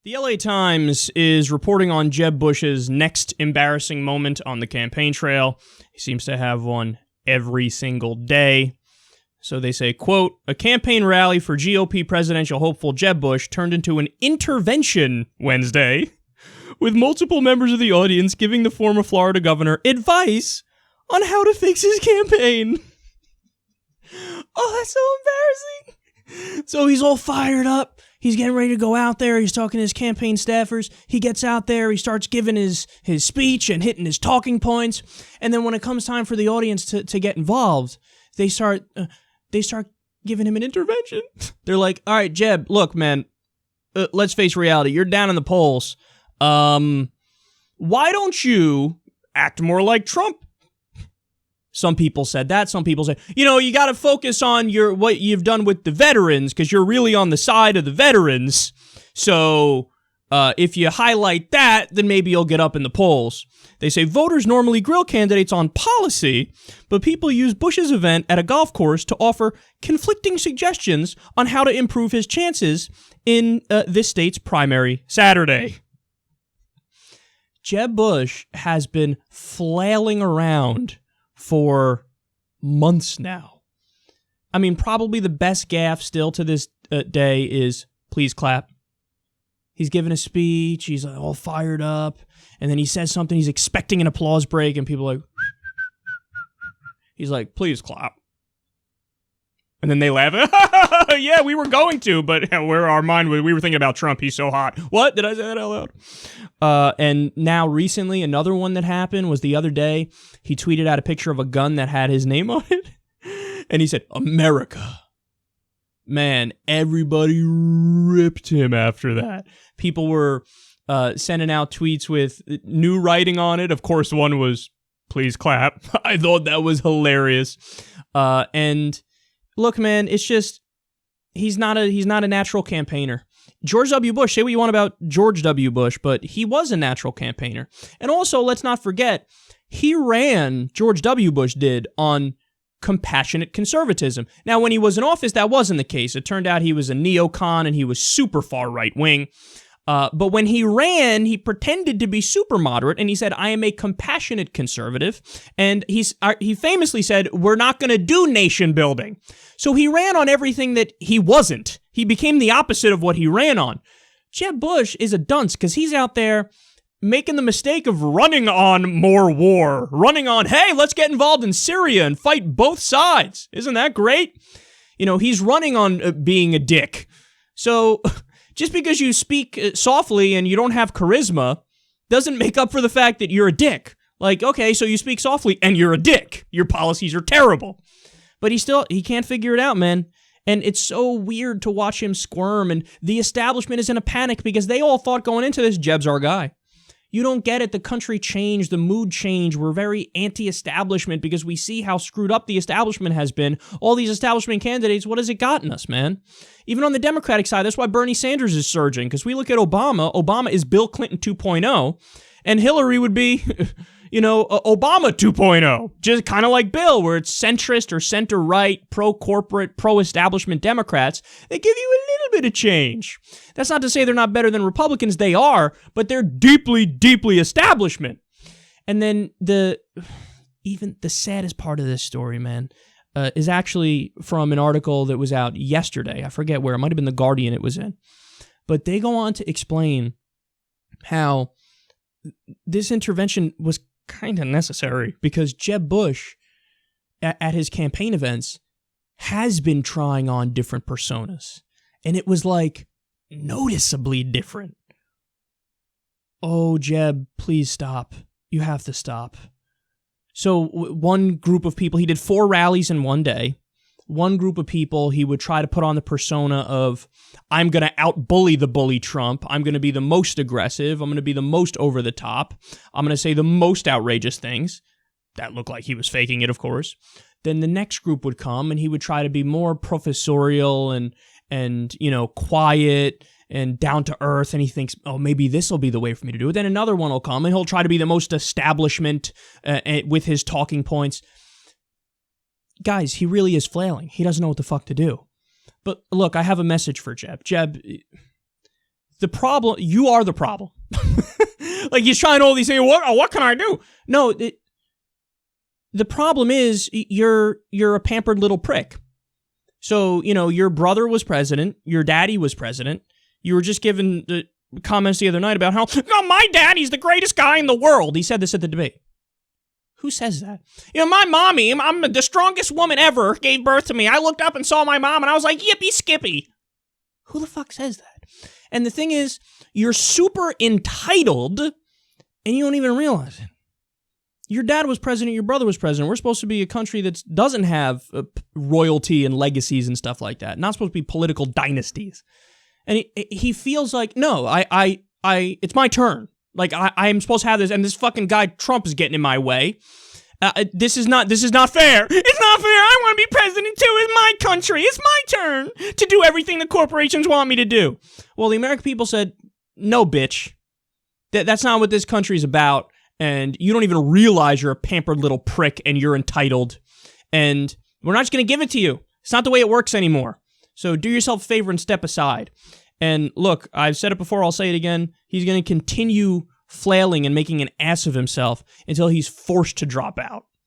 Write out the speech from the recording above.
The LA Times is reporting on Jeb Bush's next embarrassing moment on the campaign trail. He seems to have one every single day. So they say, quote, a campaign rally for GOP presidential hopeful Jeb Bush turned into an intervention Wednesday, with multiple members of the audience giving the former Florida governor advice on how to fix his campaign. Oh, that's so embarrassing. So he's all fired up. He's getting ready to go out there. He's talking to his campaign staffers. He gets out there. He starts giving his speech and hitting his talking points. And then when it comes time for the audience to get involved, they start giving him an intervention. They're like, all right, Jeb, look, man, let's face reality. You're down in the polls. Why don't you act more like Trump? Some people said that. Some people said, you got to focus on what you've done with the veterans because you're really on the side of the veterans. So if you highlight that, then maybe you'll get up in the polls. They say voters normally grill candidates on policy, but people use Bush's event at a golf course to offer conflicting suggestions on how to improve his chances in this state's primary Saturday. Jeb Bush has been flailing around for months now. I mean, probably the best gaffe still to this day is please clap. He's giving a speech, he's all fired up, and then he says something, he's expecting an applause break, and people are like, he's like, please clap. And then they laugh, yeah, we were going to, but where our mind was, we were thinking about Trump, he's so hot. What? Did I say that out loud? And now recently, another one that happened was the other day, he tweeted out a picture of a gun that had his name on it, and he said, America. Man, everybody ripped him after that. People were sending out tweets with new writing on it. Of course, one was, please clap. I thought that was hilarious. And look, man, it's just, he's not a natural campaigner. George W. Bush, say what you want about George W. Bush, but he was a natural campaigner. And also, let's not forget, George W. Bush did, on compassionate conservatism. Now, when he was in office, that wasn't the case. It turned out he was a neocon and he was super far right-wing. But when he ran, he pretended to be super moderate, and he said, I am a compassionate conservative. And he famously said, we're not going to do nation building. So he ran on everything that he wasn't. He became the opposite of what he ran on. Jeb Bush is a dunce because he's out there making the mistake of running on more war, running on, hey, let's get involved in Syria and fight both sides. Isn't that great? He's running on being a dick. So just because you speak softly and you don't have charisma doesn't make up for the fact that you're a dick. Like, okay, so you speak softly and you're a dick. Your policies are terrible. But he can't figure it out, man. And it's so weird to watch him squirm, and the establishment is in a panic because they all thought going into this, Jeb's our guy. You don't get it. The country changed. The mood changed. We're very anti-establishment because we see how screwed up the establishment has been. All these establishment candidates, what has it gotten us, man? Even on the Democratic side, that's why Bernie Sanders is surging, because we look at Obama. Obama is Bill Clinton 2.0, and Hillary would be, Obama 2.0. Just kind of like Bill, where it's centrist or center-right, pro-corporate, pro-establishment Democrats. They give you a little bit of change. That's not to say they're not better than Republicans. They are, but they're deeply, deeply establishment. And then even the saddest part of this story, man, is actually from an article that was out yesterday. I forget where. It might have been The Guardian it was in. But they go on to explain how this intervention was kind of necessary because Jeb Bush, at his campaign events, has been trying on different personas. And it was like noticeably different. Oh, Jeb, please stop. You have to stop. So one group of people, he did 4 rallies in one day. One group of people, he would try to put on the persona of, I'm going to out-bully the bully Trump. I'm going to be the most aggressive. I'm going to be the most over the top. I'm going to say the most outrageous things. That looked like he was faking it, of course. Then the next group would come, and he would try to be more professorial and quiet and down to earth, and he thinks, oh, maybe this will be the way for me to do it. Then another one will come, and he'll try to be the most establishment with his talking points. Guys, he really is flailing. He doesn't know what the fuck to do. But look, I have a message for Jeb. Jeb, the problem, you are the problem. Like, he's trying all these things. What can I do? No, the problem is you're a pampered little prick. So, your brother was president. Your daddy was president. You were just given the comments the other night about how, no, my daddy's the greatest guy in the world. He said this at the debate. Who says that? My mommy, I'm the strongest woman ever, gave birth to me. I looked up and saw my mom, and I was like, yippee skippy. Who the fuck says that? And the thing is, you're super entitled, and you don't even realize it. Your dad was president, your brother was president. We're supposed to be a country that doesn't have royalty and legacies and stuff like that. Not supposed to be political dynasties. And he feels like, no, it's my turn. Like, I'm supposed to have this, and this fucking guy Trump is getting in my way. This is not fair. It's not fair. I want to be president too. It's my country. It's my turn to do everything the corporations want me to do. Well, the American people said, no, bitch. That's not what this country's about. And you don't even realize you're a pampered little prick and you're entitled. And we're not just going to give it to you. It's not the way it works anymore. So do yourself a favor and step aside. And look, I've said it before, I'll say it again. He's going to continue flailing and making an ass of himself until he's forced to drop out.